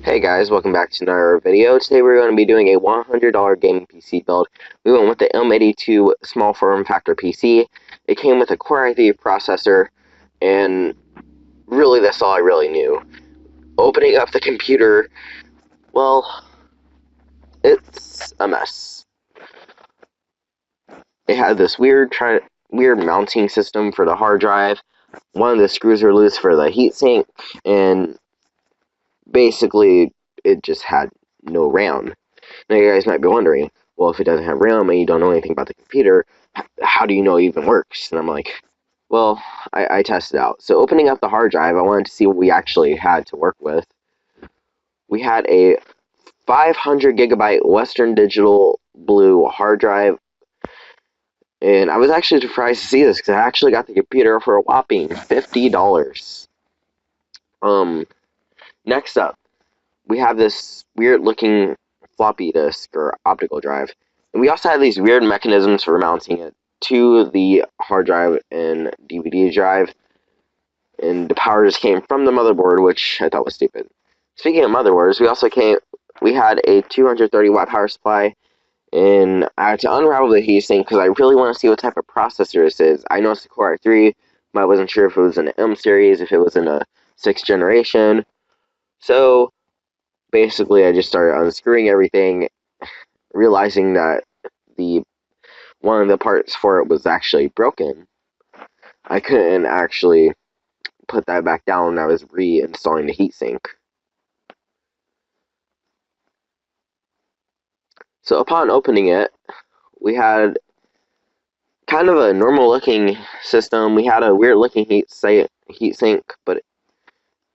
Hey guys, welcome back to another video. Today we're going to be doing a $100 gaming PC build. We went with the M82 small form factor PC. It came with a Core i3 processor, and really that's all I really knew. Opening up the computer, well, it's a mess. It had this weird mounting system for the hard drive. One of the screws were loose for the heatsink, and basically it just had no RAM. Now you guys might be wondering, well, if it doesn't have RAM and you don't know anything about the computer, how do you know it even works? And I'm like, well, I tested it out. So opening up the hard drive, I wanted to see what we actually had to work with. We had a 500 gigabyte Western Digital Blue hard drive, and I was actually surprised to see this because I actually got the computer for a whopping $50. Um, Next up, we have this weird looking floppy disk or optical drive. And we also have these weird mechanisms for mounting it to the hard drive and DVD drive. And the power just came from the motherboard, which I thought was stupid. Speaking of motherboards, we had a 230 watt power supply, and I had to unravel the heatsink because I really want to see what type of processor this is. I know it's a Core i3, but I wasn't sure if it was an M series, if it was in a 6th generation. So basically, I just started unscrewing everything, realizing that the one of the parts for it was actually broken. I couldn't actually put that back down when I was reinstalling the heatsink. So upon opening it, we had kind of a normal looking system. We had a weird looking heatsink, but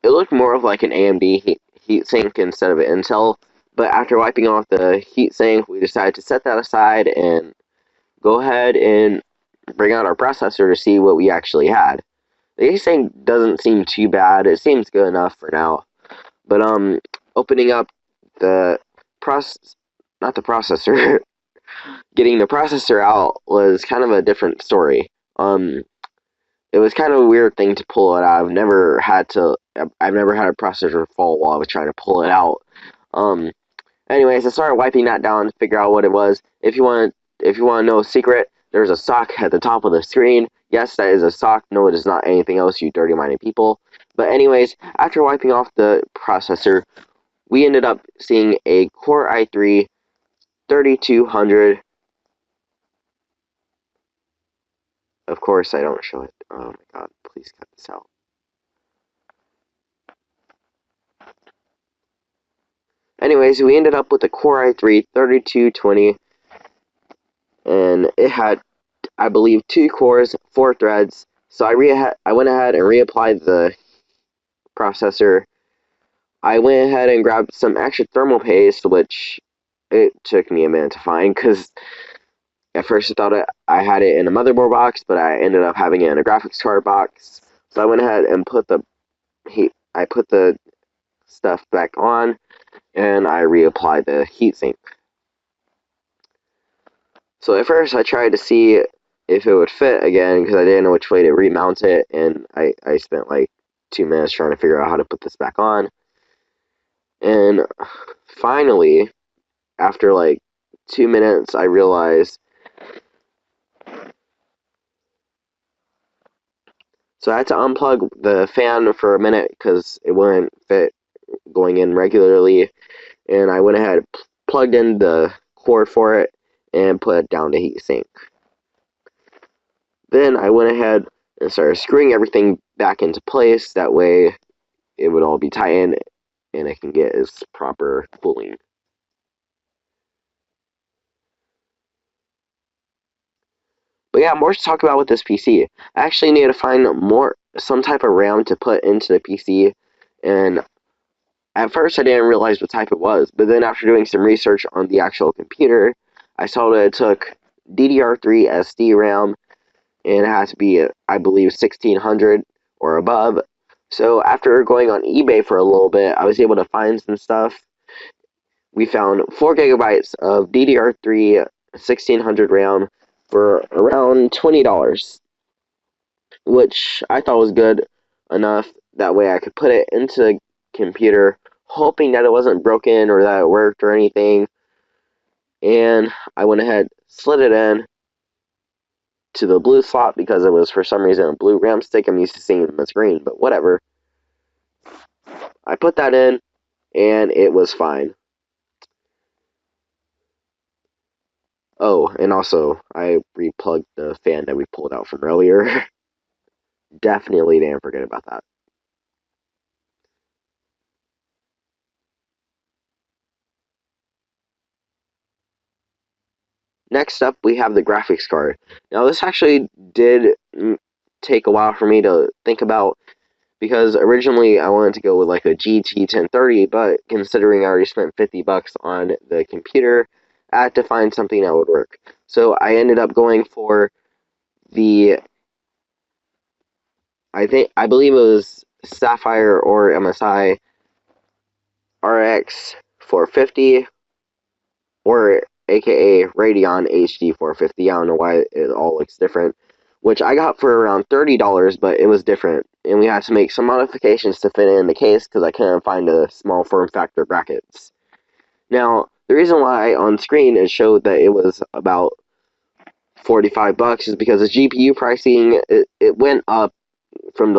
it looked more of like an AMD heatsink instead of an Intel. But after wiping off the heatsink, we decided to set that aside and go ahead and bring out our processor to see what we actually had. The heatsink doesn't seem too bad. It seems good enough for now. But opening up the process, not the processor, getting the processor out was kind of a different story. It was kind of a weird thing to pull it out. I've never had a processor fall while I was trying to pull it out. Um, Anyways, I started wiping that down to figure out what it was. If you want to know a secret, there's a sock at the top of the screen. Yes, that is a sock. No, it is not anything else, you dirty-minded people. But anyways, after wiping off the processor, we ended up seeing a Core i3 3200. Of course, I don't show it. Oh my god, please cut this out. Anyways, we ended up with a Core i3 3220, and it had, I believe, 2 cores, 4 threads. So I went ahead and reapplied the processor. I went ahead and grabbed some extra thermal paste, which it took me a minute to find because at first I thought I had it in a motherboard box, but I ended up having it in a graphics card box. So I went ahead and put the stuff back on, and I reapplied the heatsink. So at first I tried to see if it would fit again because I didn't know which way to remount it, and I spent like 2 minutes trying to figure out how to put this back on. And finally, after like 2 minutes, I realized. So I had to unplug the fan for a minute because it wouldn't fit going in regularly, and I went ahead and plugged in the cord for it and put it down the heatsink. Then I went ahead and started screwing everything back into place. That way it would all be tightened and it can get its proper cooling. But yeah, more to talk about with this PC. I actually need to find some type of RAM to put into the PC, and at first I didn't realize what type it was, but then after doing some research on the actual computer, I saw that it took DDR3 SD RAM, and it has to be, I believe, 1600 or above. So after going on eBay for a little bit, I was able to find some stuff. We found 4 gigabytes of DDR3 1600 RAM for around $20, which I thought was good enough. That way I could put it into the computer, hoping that it wasn't broken or that it worked or anything. And I went ahead, slid it in to the blue slot because it was for some reason a blue RAM stick. I'm used to seeing them as green, but whatever. I put that in, and it was fine. Oh, and also, I replugged the fan that we pulled out from earlier. Definitely didn't forget about that. Next up, we have the graphics card. Now, this actually did take a while for me to think about, because originally I wanted to go with like a GT 1030, but considering I already spent $50 on the computer, I had to find something that would work. So I ended up going for the, I believe it was Sapphire or MSI RX 450, or aka Radeon HD 450. I don't know why it all looks different. Which I got for around $30, but it was different. And we had to make some modifications to fit it in the case because I couldn't find the small form factor brackets. Now, the reason why on screen it showed that it was about $45 is because the GPU pricing, it went up from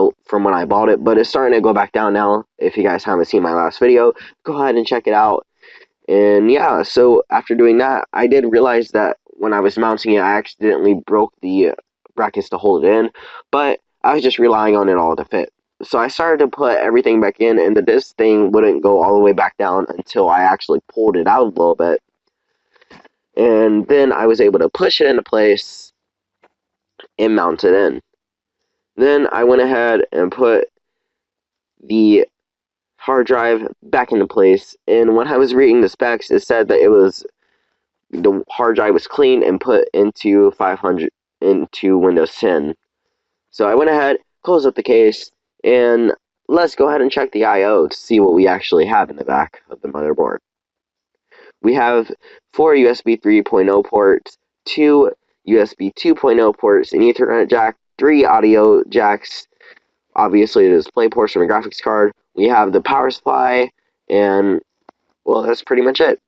when I bought it, but it's starting to go back down now. If you guys haven't seen my last video, go ahead and check it out. And yeah, so after doing that, I did realize that when I was mounting it, I accidentally broke the brackets to hold it in, but I was just relying on it all to fit. So I started to put everything back in, and this thing wouldn't go all the way back down until I actually pulled it out a little bit. And then I was able to push it into place and mount it in. Then I went ahead and put the hard drive back into place, and when I was reading the specs, it said that the hard drive was cleaned and put into 500 into Windows 10. So I went ahead, closed up the case, and let's go ahead and check the I/O to see what we actually have in the back of the motherboard. We have 4 USB 3.0 ports, 2 USB 2.0 ports, an Ethernet jack, 3 audio jacks, obviously the display ports from a graphics card. We have the power supply, and well, that's pretty much it.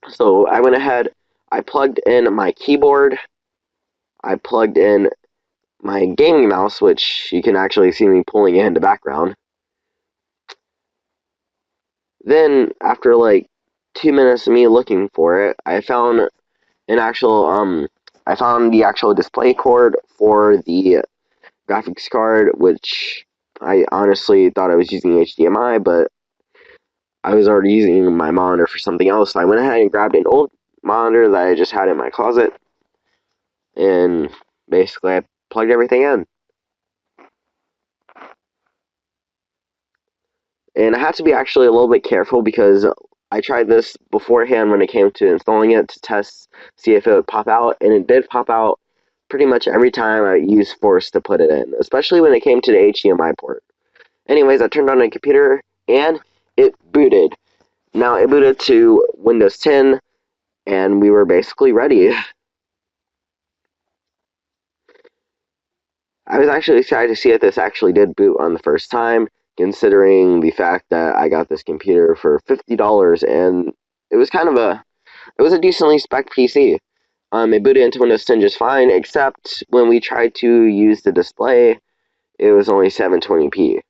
So I went ahead, I plugged in my keyboard, I plugged in my gaming mouse, which you can actually see me pulling in the background. Then, after like 2 minutes of me looking for it, I found the actual display cord for the graphics card, which I honestly thought I was using HDMI, but I was already using my monitor for something else. So I went ahead and grabbed an old monitor that I just had in my closet, and basically I plugged everything in. And I had to be actually a little bit careful because I tried this beforehand when it came to installing it to test, see if it would pop out, and it did pop out pretty much every time I used Force to put it in, especially when it came to the HDMI port. Anyways, I turned on the computer, and it booted. Now, it booted to Windows 10, and we were basically ready. I was actually excited to see if this actually did boot on the first time, considering the fact that I got this computer for $50, and it was a decently spec PC. It booted into Windows 10 just fine, except when we tried to use the display, it was only 720p.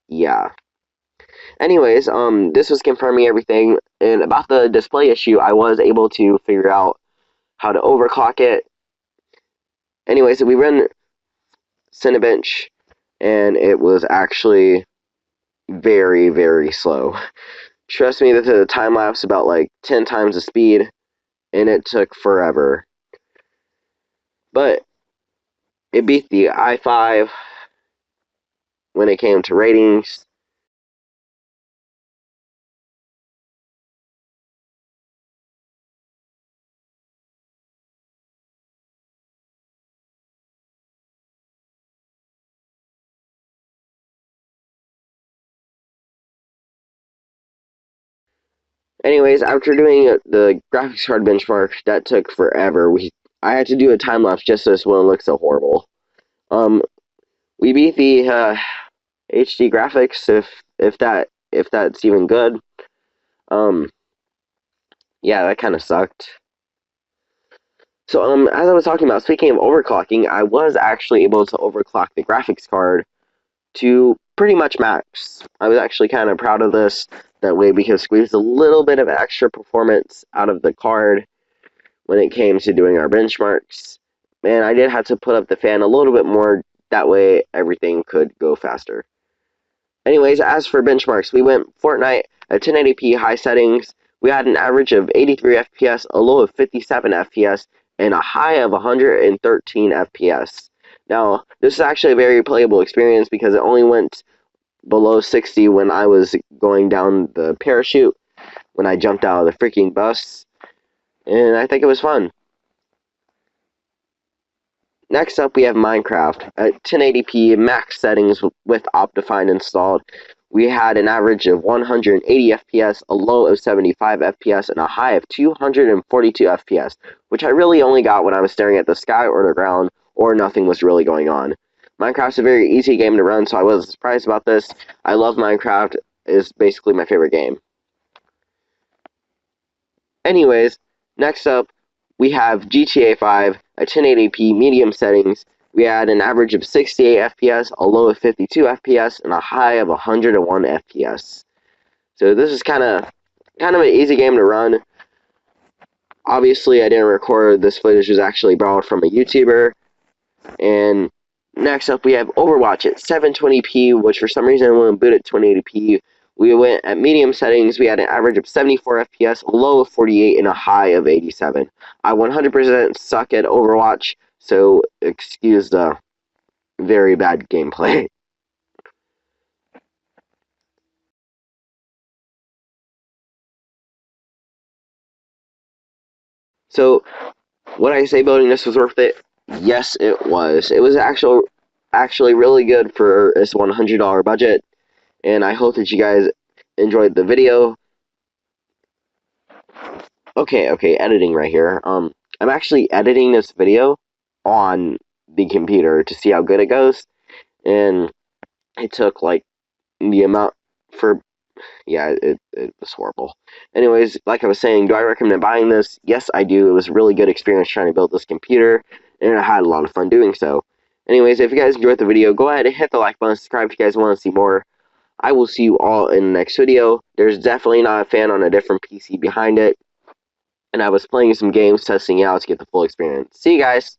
Yeah. Anyways, this was confirming everything, and about the display issue, I was able to figure out how to overclock it. Anyways, we ran Cinebench, and it was actually very, very slow. Trust me, that the time lapse about like 10 times the speed, and it took forever. But it beat the i5 when it came to ratings. Anyways, after doing the graphics card benchmark, that took forever. I had to do a time lapse just so this wouldn't look so horrible. We beat the HD graphics, if that if that's even good. Um, yeah, that kind of sucked. So, as I was talking about, speaking of overclocking, I was actually able to overclock the graphics card to pretty much max. I was actually kind of proud of this. That way we could squeeze a little bit of extra performance out of the card when it came to doing our benchmarks. And I did have to put up the fan a little bit more. That way everything could go faster. Anyways, as for benchmarks, we went Fortnite at 1080p high settings. We had an average of 83 FPS, a low of 57 FPS, and a high of 113 FPS. Now, this is actually a very playable experience because it only went below 60 when I was going down the parachute, when I jumped out of the freaking bus, and I think it was fun. Next up, we have Minecraft. At 1080p max settings with Optifine installed, we had an average of 180 FPS, a low of 75 FPS, and a high of 242 FPS, which I really only got when I was staring at the sky or the ground, or nothing was really going on. Minecraft's a very easy game to run, so I wasn't surprised about this. I love Minecraft. It's basically my favorite game. Anyways, next up, we have GTA 5 at 1080p medium settings. We had an average of 68 FPS, a low of 52 FPS, and a high of 101 FPS. So this is kind of an easy game to run. Obviously, I didn't record this footage. It was actually borrowed from a YouTuber. And next up, we have Overwatch at 720p, which for some reason won't boot at 1080p. We went at medium settings. We had an average of 74 FPS, a low of 48, and a high of 87. I 100% suck at Overwatch, so excuse the very bad gameplay. So, would I say building this was worth it? Yes, it was. It was actually really good for this $100 budget, and I hope that you guys enjoyed the video. Okay, editing right here. I'm actually editing this video on the computer to see how good it goes, and it took like the amount for, yeah, it was horrible. Anyways, like I was saying, do I recommend buying this? Yes, I do. It was a really good experience trying to build this computer, and I had a lot of fun doing so. Anyways, if you guys enjoyed the video, go ahead and hit the like button, subscribe if you guys want to see more. I will see you all in the next video. There's definitely not a fan on a different PC behind it, and I was playing some games, testing it out to get the full experience. See you guys!